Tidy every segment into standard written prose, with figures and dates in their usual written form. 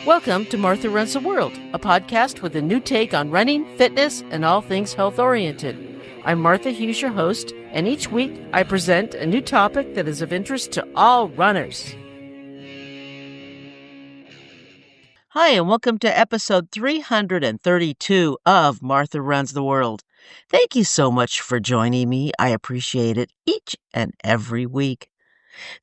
Welcome to Martha Runs the World, a podcast with a new take on running, fitness, and all things health-oriented. I'm Martha Hughes, your host, and each week I present a new topic that is of interest to all runners. Hi, and welcome to episode 332 of Martha Runs the World. Thank you so much for joining me. I appreciate it each and every week.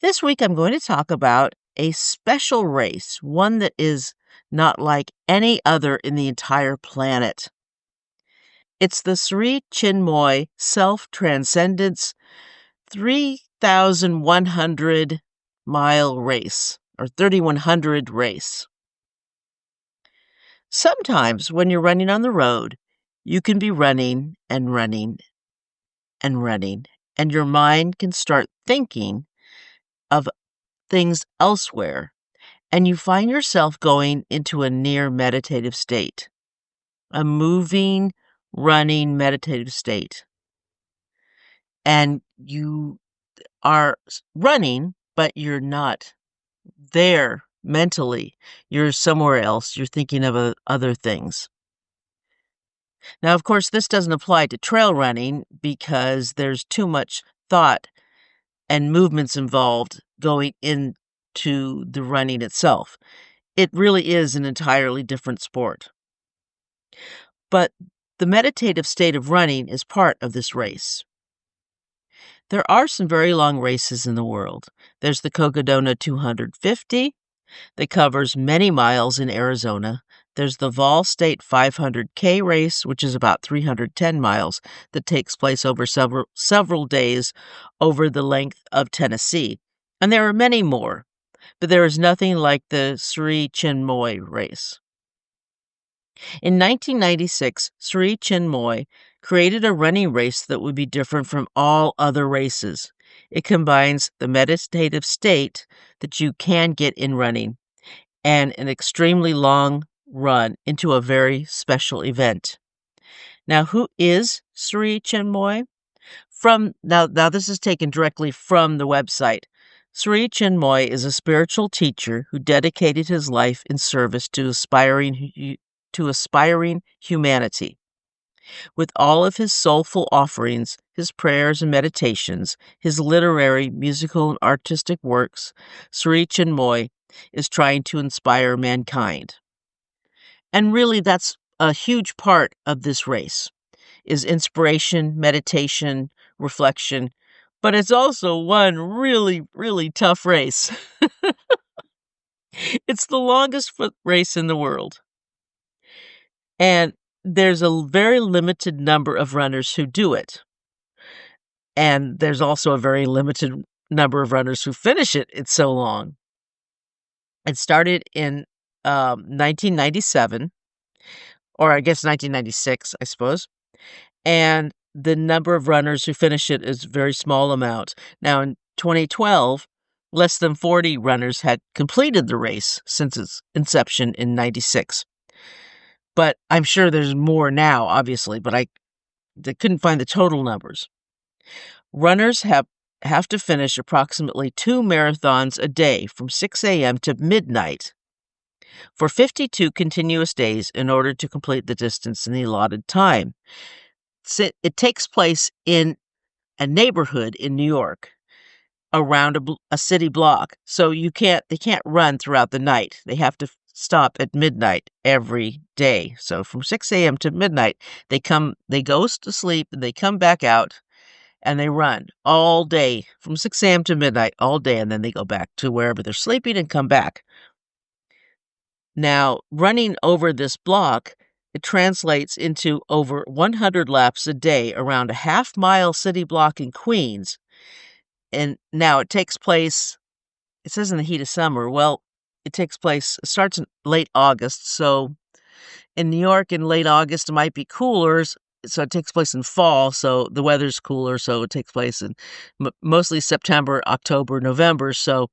This week I'm going to talk about a special race, one that is not like any other in the entire planet. It's the Sri Chinmoy Self-Transcendence 3,100-mile race, or 3,100 race. Sometimes when you're running on the road, you can be running and running and running, and your mind can start thinking of things elsewhere, and you find yourself going into a near meditative state, a moving, running meditative state. And you are running, but you're not there mentally. You're somewhere else. You're thinking of other things. Now, of course, this doesn't apply to trail running because there's too much thought and movements involved going into the running itself. It really is an entirely different sport. But the meditative state of running is part of this race. There are some very long races in the world. There's the Cocodona 250 that covers many miles in Arizona. There's the Vol State 500K race, which is about 310 miles, that takes place over several days over the length of Tennessee. And there are many more, but there is nothing like the Sri Chinmoy race. In 1996, Sri Chinmoy created a running race that would be different from all other races. It combines the meditative state that you can get in running and an extremely long run into a very special event. Now, who is Sri Chinmoy? Now this is taken directly from the website. Sri Chinmoy is a spiritual teacher who dedicated his life in service to aspiring humanity. With all of his soulful offerings, his prayers and meditations, his literary, musical, and artistic works, Sri Chinmoy is trying to inspire mankind. And really, that's a huge part of this race, is inspiration, meditation, reflection, but it's also one really, really tough race. It's the longest foot race in the world. And there's a very limited number of runners who do it. And there's also a very limited number of runners who finish it. It's so long. It started in 1997, or I guess 1996, I suppose. And the number of runners who finish it is a very small amount. Now, in 2012, less than 40 runners had completed the race since its inception in 96. But I'm sure there's more now, obviously, but I couldn't find the total numbers. Runners have to finish approximately 2 marathons a day from 6 a.m. to midnight for 52 continuous days in order to complete the distance in the allotted time. It takes place in a neighborhood in New York around a city block. So they can't run throughout the night. They have to stop at midnight every day. So from 6 a.m. to midnight, they go to sleep, and they come back out, and they run all day from 6 a.m. to midnight all day, and then they go back to wherever they're sleeping and come back. Now, running over this block, it translates into over 100 laps a day around a half-mile city block in Queens. And now it takes place, it says in the heat of summer. Well, it starts in late August. So in New York in late August, it might be cooler. So it takes place in fall. So the weather's cooler. So it takes place in mostly September, October, November. So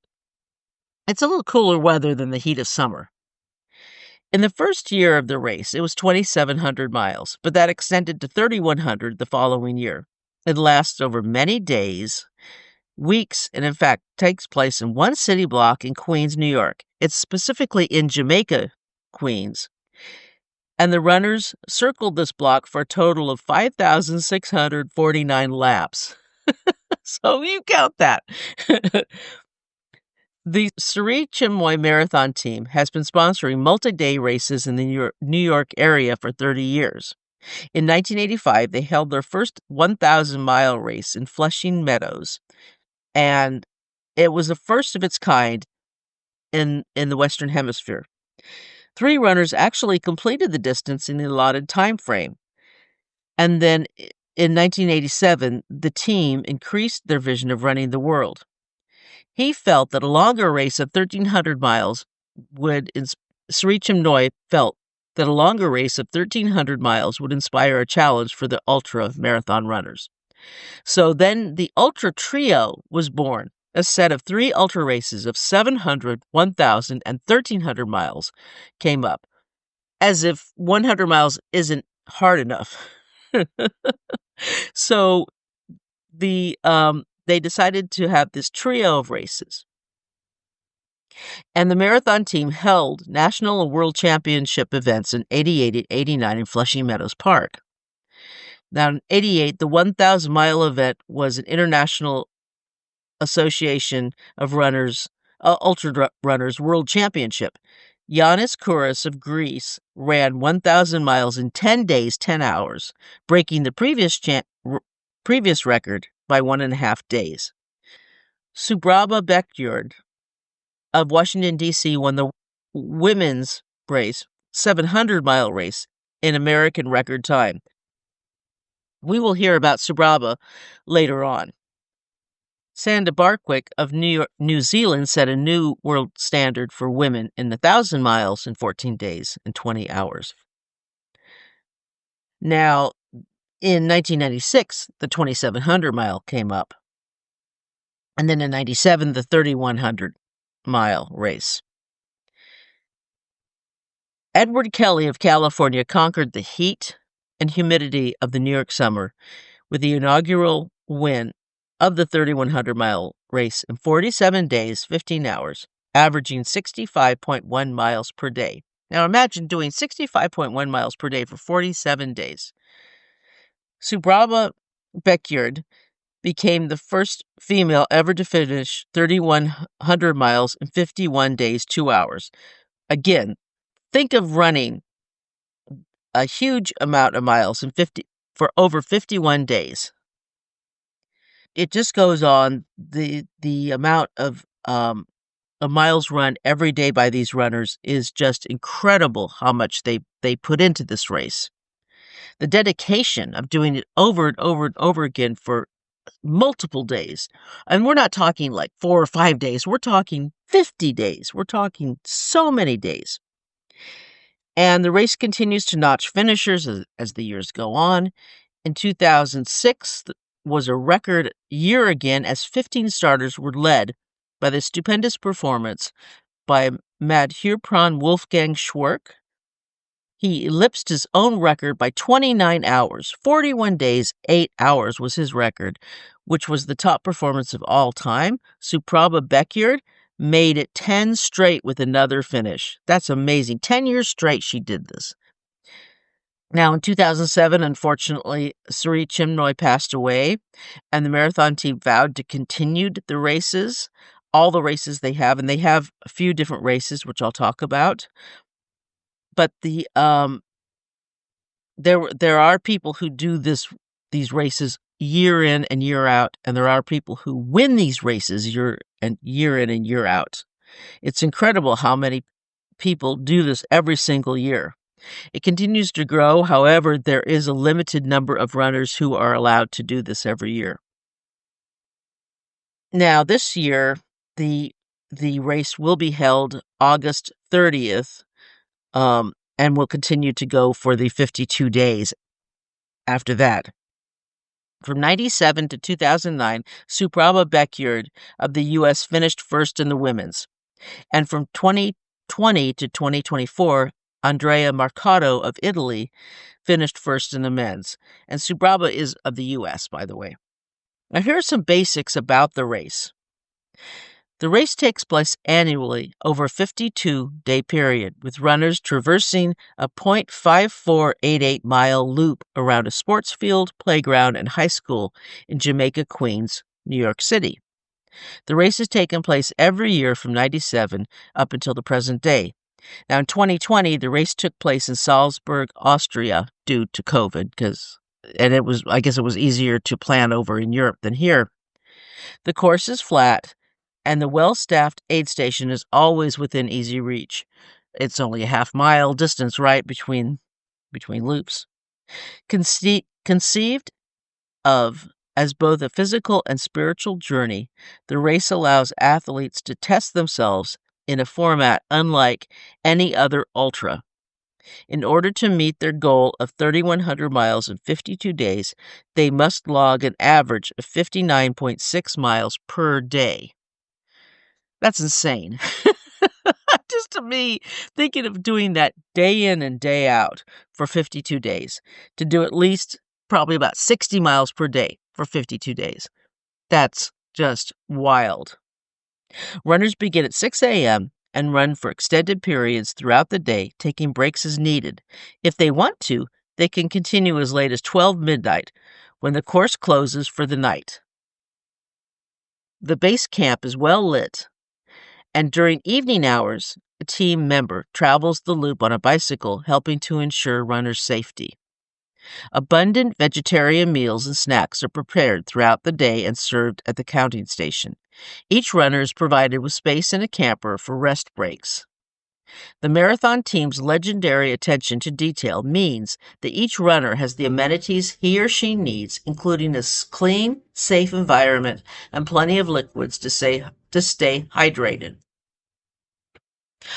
it's a little cooler weather than the heat of summer. In the first year of the race, it was 2,700 miles, but that extended to 3,100 the following year. It lasts over many days, weeks, and in fact takes place in one city block in Queens, New York. It's specifically in Jamaica Queens, and the runners circled this block for a total of 5,649 laps. So you count that. The Sri Chinmoy Marathon team has been sponsoring multi-day races in the New York area for 30 years. In 1985, they held their first 1,000-mile race in Flushing Meadows, and it was the first of its kind in the Western Hemisphere. 3 runners actually completed the distance in the allotted time frame. And then in 1987, the team increased their vision of running the world. He felt that a longer race of 1,300 miles Sri Chinmoy felt that a longer race of 1,300 miles would inspire a challenge for the ultra marathon runners. So then the Ultra Trio was born, a set of 3 ultra races of 700, 1,000, and 1,300 miles came up, as if 100 miles isn't hard enough. So they decided to have this trio of races. And the marathon team held national and world championship events in 88 and 89 in Flushing Meadows Park. Now, in 88, the 1,000-mile event was an international association of runners, ultra runners world championship. Yannis Kouros of Greece ran 1,000 miles in 10 days, 10 hours, breaking the previous record by 1.5 days. Subraba Beckyard of Washington, D.C. won the women's race, 700-mile race, in American record time. We will hear about Subraba later on. Sanda Barkwick of New Zealand set a new world standard for women in 1,000 miles in 14 days and 20 hours. Now, in 1996, the 2,700-mile came up. And then in 97, the 3,100-mile race. Edward Kelly of California conquered the heat and humidity of the New York summer with the inaugural win of the 3,100-mile race in 47 days, 15 hours, averaging 65.1 miles per day. Now imagine doing 65.1 miles per day for 47 days. Subraba Beckyard became the first female ever to finish 3,100 miles in 51 days, 2 hours. Again, think of running a huge amount of miles for over 51 days. It just goes on. The amount of miles run every day by these runners is just incredible how much they put into this race. The dedication of doing it over and over and over again for multiple days. And we're not talking like 4 or 5 days. We're talking 50 days. We're talking so many days. And the race continues to notch finishers as the years go on. In 2006 was a record year again, as 15 starters were led by the stupendous performance by Madhurpran Wolfgang Schwerk. He eclipsed his own record by 29 hours. 41 days, 8 hours was his record, which was the top performance of all time. Subraba Beckyard made it 10 straight with another finish. That's amazing. 10 years straight she did this. Now, in 2007, unfortunately, Sri Chinmoy passed away, and the marathon team vowed to continue the races, all the races they have, and they have a few different races, which I'll talk about. But there are people who do these races year in and year out, and there are people who win these races year in and year out. It's incredible how many people do this every single year. It continues to grow. However, there is a limited number of runners who are allowed to do this every year. Now, this year, the race will be held August 30th, and will continue to go for the 52 days after that. From 1997 to 2009, Subraba Beckyard of the U.S. finished first in the women's. And from 2020 to 2024, Andrea Marcato of Italy finished first in the men's. And Subraba is of the U.S., by the way. Now, here are some basics about the race. The race takes place annually over a 52-day period, with runners traversing a 0.5488-mile loop around a sports field, playground, and high school in Jamaica, Queens, New York City. The race has taken place every year from 97 up until the present day. Now, in 2020, the race took place in Salzburg, Austria, due to COVID, I guess it was easier to plan over in Europe than here. The course is flat, and the well-staffed aid station is always within easy reach. It's only a half-mile distance right between loops. Conceived of as both a physical and spiritual journey, the race allows athletes to test themselves in a format unlike any other ultra. In order to meet their goal of 3,100 miles in 52 days, they must log an average of 59.6 miles per day. That's insane. Just to me, thinking of doing that day in and day out for 52 days, to do at least probably about 60 miles per day for 52 days. That's just wild. Runners begin at 6 a.m. and run for extended periods throughout the day, taking breaks as needed. If they want to, they can continue as late as 12 midnight, when the course closes for the night. The base camp is well lit, and during evening hours, a team member travels the loop on a bicycle, helping to ensure runners' safety. Abundant vegetarian meals and snacks are prepared throughout the day and served at the counting station. Each runner is provided with space in a camper for rest breaks. The marathon team's legendary attention to detail means that each runner has the amenities he or she needs, including a clean, safe environment and plenty of liquids to stay hydrated.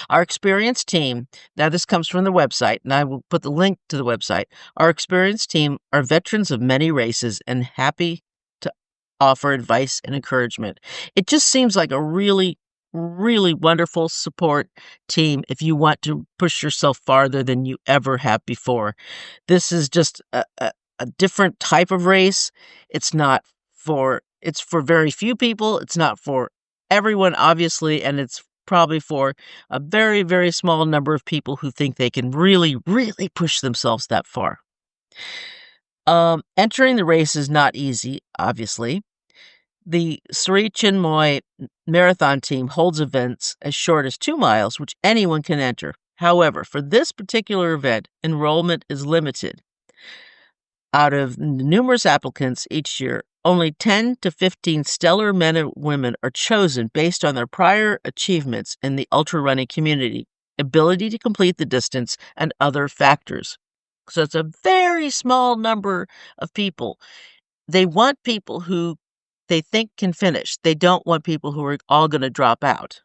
Our experienced team, now this comes from the website, and I will put the link to the website. Our experienced team are veterans of many races and happy to offer advice and encouragement. It just seems like a really, really wonderful support team if you want to push yourself farther than you ever have before. This is just a different type of race. It's for very few people. It's not for everyone, obviously, and it's probably for a very, very small number of people who think they can really, really push themselves that far. Entering the race is not easy, obviously. The Sri Chinmoy Marathon team holds events as short as 2 miles, which anyone can enter. However, for this particular event, enrollment is limited. Out of numerous applicants each year, only 10 to 15 stellar men and women are chosen based on their prior achievements in the ultra-running community, ability to complete the distance, and other factors. So it's a very small number of people. They want people who they think can finish. They don't want people who are all going to drop out.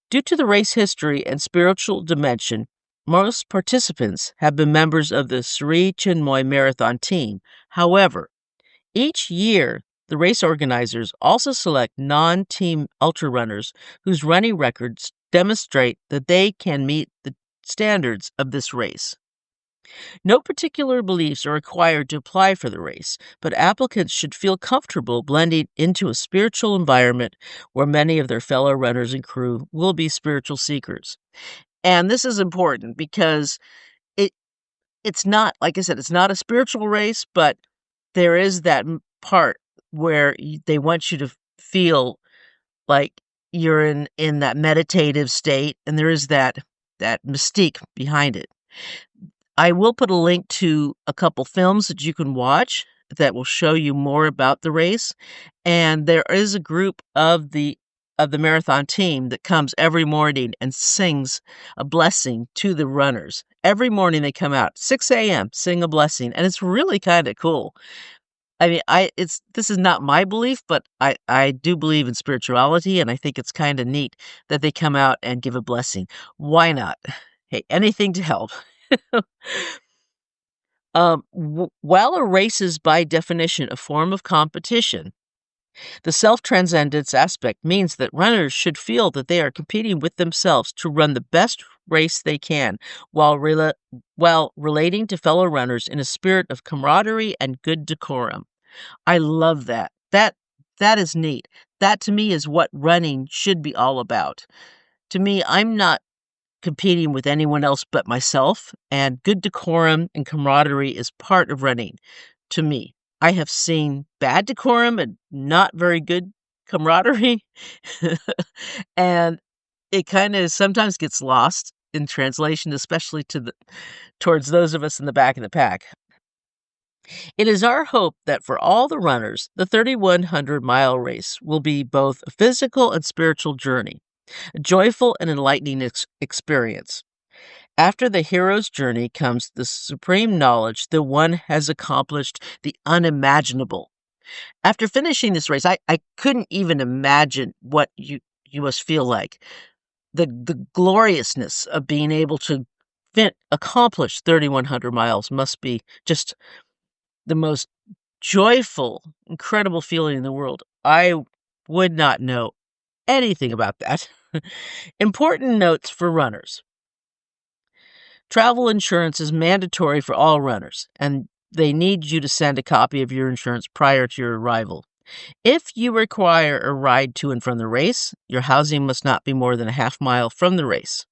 Due to the race history and spiritual dimension, most participants have been members of the Sri Chinmoy Marathon team. However, each year, the race organizers also select non-team ultra runners whose running records demonstrate that they can meet the standards of this race. No particular beliefs are required to apply for the race, but applicants should feel comfortable blending into a spiritual environment where many of their fellow runners and crew will be spiritual seekers. And this is important because it's not, like I said, it's not a spiritual race, but there is that part where they want you to feel like you're in that meditative state, and there is that mystique behind it. I will put a link to a couple films that you can watch that will show you more about the race, and there is a group of the marathon team that comes every morning and sings a blessing to the runners. Every morning they come out, 6 a.m., sing a blessing, and it's really kind of cool. I mean, this is not my belief, but I do believe in spirituality, and I think it's kind of neat that they come out and give a blessing. Why not? Hey, anything to help. While a race is by definition a form of competition, the self-transcendence aspect means that runners should feel that they are competing with themselves to run the best race they can, while relating to fellow runners in a spirit of camaraderie and good decorum. I love that. That is neat. That to me is what running should be all about. To me, I'm not competing with anyone else but myself, and good decorum and camaraderie is part of running to me. I have seen bad decorum and not very good camaraderie, and it kinda sometimes gets lost in translation, especially towards those of us in the back of the pack. It is our hope that for all the runners, the 3,100-mile race will be both a physical and spiritual journey, a joyful and enlightening experience. After the hero's journey comes the supreme knowledge that one has accomplished the unimaginable. After finishing this race, I couldn't even imagine what you must feel like. The gloriousness of being able to accomplish 3,100 miles must be just the most joyful, incredible feeling in the world. I would not know anything about that. Important notes for runners. Travel insurance is mandatory for all runners, and they need you to send a copy of your insurance prior to your arrival. If you require a ride to and from the race, your housing must not be more than a half mile from the race.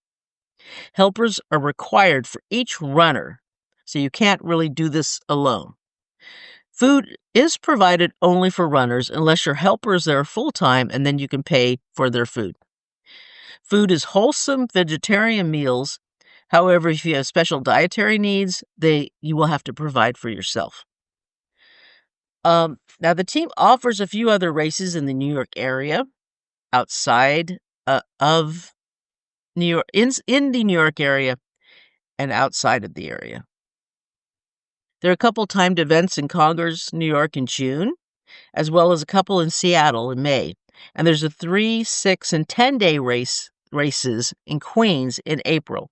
Helpers are required for each runner, so you can't really do this alone. Food is provided only for runners unless your helper is there full-time, and then you can pay for their food. Food is wholesome vegetarian meals. However, if you have special dietary needs, you will have to provide for yourself. Now the team offers a few other races in the New York area, outside of New York, in the New York area, and outside of the area. There are a couple timed events in Congers, New York in June, as well as a couple in Seattle in May. And there's a 3, 6, and 10-day races in Queens in April.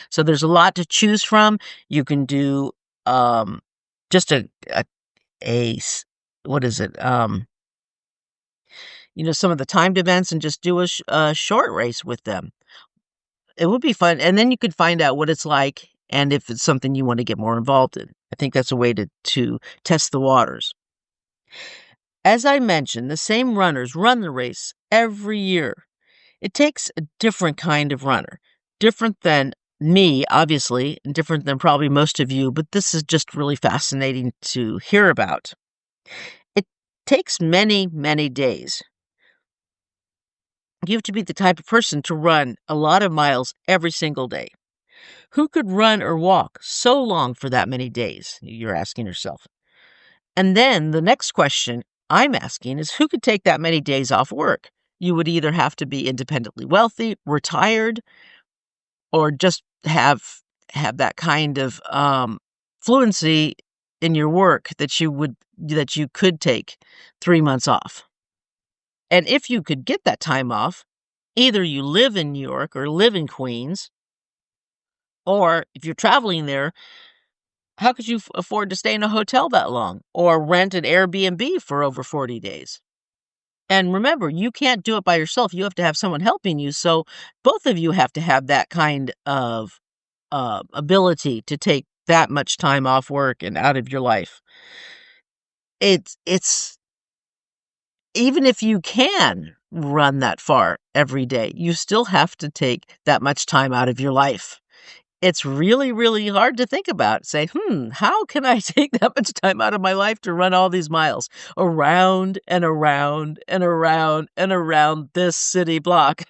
So there's a lot to choose from. You can do just a what is it? Some of the timed events and just do a short race with them. It would be fun. And then you could find out what it's like and if it's something you want to get more involved in. I think that's a way to test the waters. As I mentioned, the same runners run the race every year. It takes a different kind of runner, different than me, obviously, and different than probably most of you, but this is just really fascinating to hear about. It takes many, many days. You have to be the type of person to run a lot of miles every single day. Who could run or walk so long for that many days? You're asking yourself. And then the next question I'm asking is who could take that many days off work? You would either have to be independently wealthy, retired, or just have that kind of fluency in your work that you could take 3 months off. And if you could get that time off, either you live in New York or live in Queens, or if you're traveling there, how could you afford to stay in a hotel that long or rent an Airbnb for over 40 days? And remember, you can't do it by yourself. You have to have someone helping you. So both of you have to have that kind of ability to take that much time off work and out of your life. It's even if you can run that far every day, you still have to take that much time out of your life. It's really, really hard to think about. Say, how can I take that much time out of my life to run all these miles around and around and around and around this city block?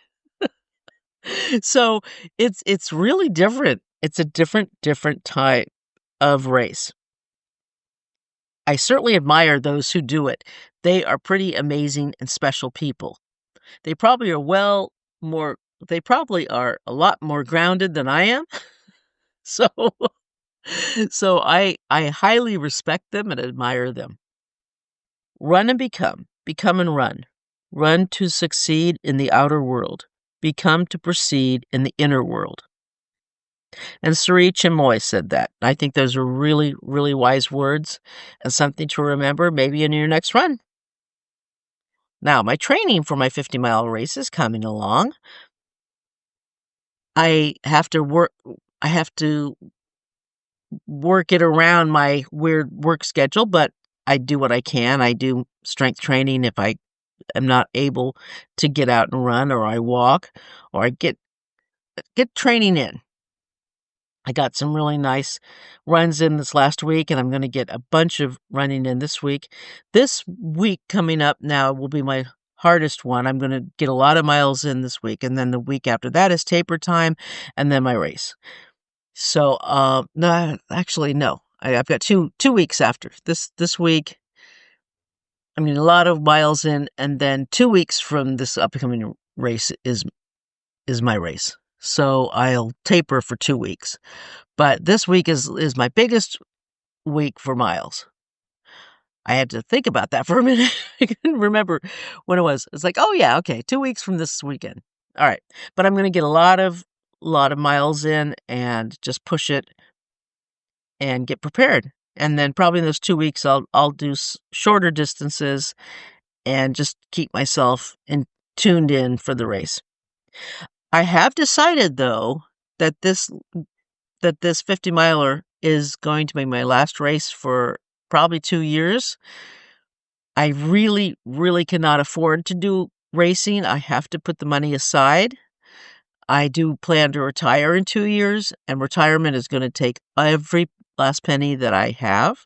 So it's really different. It's a different type of race. I certainly admire those who do it. They are pretty amazing and special people. They probably are a lot more grounded than I am. So so I highly respect them and admire them. Run and become and run. Run to succeed in the outer world. Become to proceed in the inner world. And Sri Chinmoy said that. I think those are really, really wise words and something to remember maybe in your next run. Now, my training for my 50-mile race is coming along. I have to work it around my weird work schedule, but I do what I can. I do strength training if am not able to get out and run, or I walk, or I get training in. I got some really nice runs in this last week, and I'm going to get a bunch of running in this week. This week coming up now will be my hardest one. I'm going to get a lot of miles in this week, and then the week after that is taper time, and then my race. So, no, actually, no. I've got two weeks after this week. I'm getting a lot of miles in, and then 2 weeks from this upcoming race is my race. So I'll taper for 2 weeks. But this week is my biggest week for miles. I had to think about that for a minute. I couldn't remember when it was. It's like, oh yeah, okay, 2 weeks from this weekend. All right. But I'm going to get a lot of miles in and just push it and get prepared. And then probably in those 2 weeks, I'll do shorter distances and just keep myself tuned in for the race. I have decided, though, that this 50-miler is going to be my last race for probably 2 years. I really, really cannot afford to do racing. I have to put the money aside. I do plan to retire in 2 years, and retirement is going to take every last penny that I have.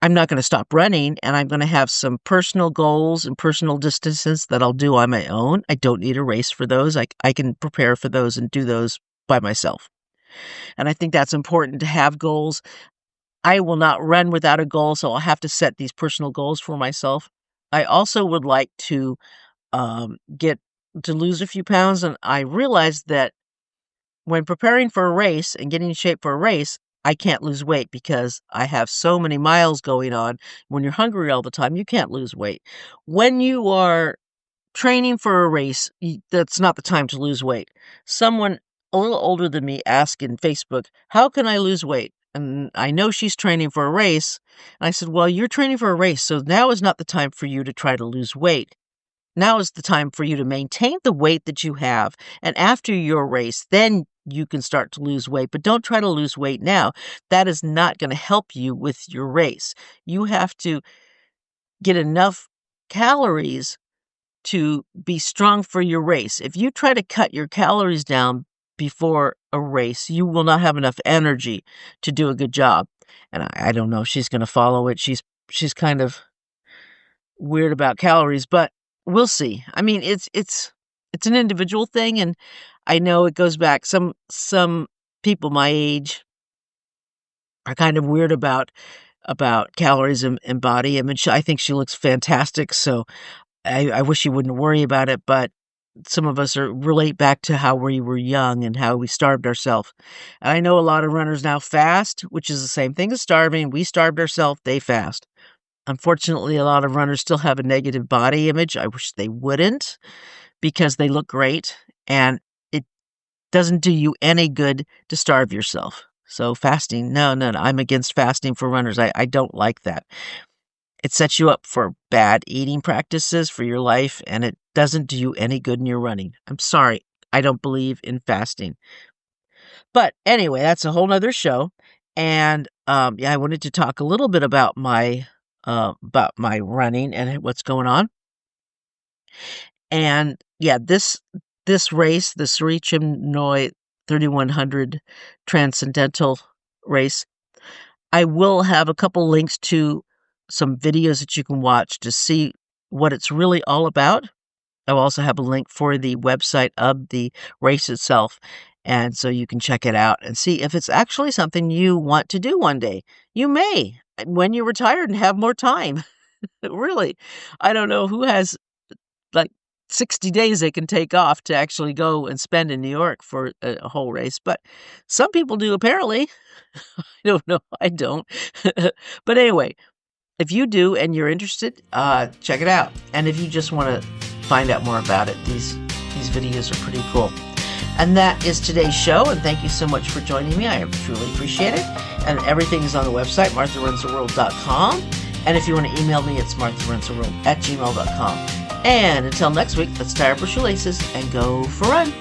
I'm not going to stop running, and I'm going to have some personal goals and personal distances that I'll do on my own. I don't need a race for those. I can prepare for those and do those by myself. And I think that's important to have goals. I will not run without a goal, so I'll have to set these personal goals for myself. I also would like to get to lose a few pounds, and I realized that when preparing for a race and getting in shape for a race, I can't lose weight because I have so many miles going on. When you're hungry all the time, you can't lose weight. When you are training for a race, that's not the time to lose weight. Someone a little older than me asked in Facebook, how can I lose weight? And I know she's training for a race. And I said, well, you're training for a race, so now is not the time for you to try to lose weight. Now is the time for you to maintain the weight that you have. And after your race, then you can start to lose weight. But don't try to lose weight now. That is not going to help you with your race. You have to get enough calories to be strong for your race. If you try to cut your calories down before a race, you will not have enough energy to do a good job. And I don't know if she's going to follow it. She's kind of weird about calories, but we'll see. I mean, it's an individual thing, and I know it goes back. Some people my age are kind of weird about calories and body image. I think she looks fantastic, so I wish she wouldn't worry about it, but some of us relate back to how we were young and how we starved ourselves. And I know a lot of runners now fast, which is the same thing as starving. We starved ourselves, they fast. Unfortunately, a lot of runners still have a negative body image. I wish they wouldn't, because they look great, and it doesn't do you any good to starve yourself. So fasting, no, I'm against fasting for runners. I don't like that. It sets you up for bad eating practices for your life, and it doesn't do you any good in your running. I'm sorry. I don't believe in fasting. But anyway, that's a whole nother show. And I wanted to talk a little bit about my running and what's going on. And yeah, this race, the Sri Chinmoy 3100 Transcendental race, I will have a couple links to some videos that you can watch to see what it's really all about. I'll also have a link for the website of the race itself, and so you can check it out and see if it's actually something you want to do one day. You may, when you're retired and have more time. Really, I don't know who has like 60 days they can take off to actually go and spend in New York for a whole race, but some people do, apparently. I don't know. I don't. But anyway, if you do and you're interested, check it out. And if you just want to find out more about it, these videos are pretty cool. And that is today's show, and thank you so much for joining me. I truly appreciate it. And everything is on the website, martharunstheworld.com. And if you want to email me, it's martharunstheworld@gmail.com. And until next week, let's tie up our shoelaces and go for a run.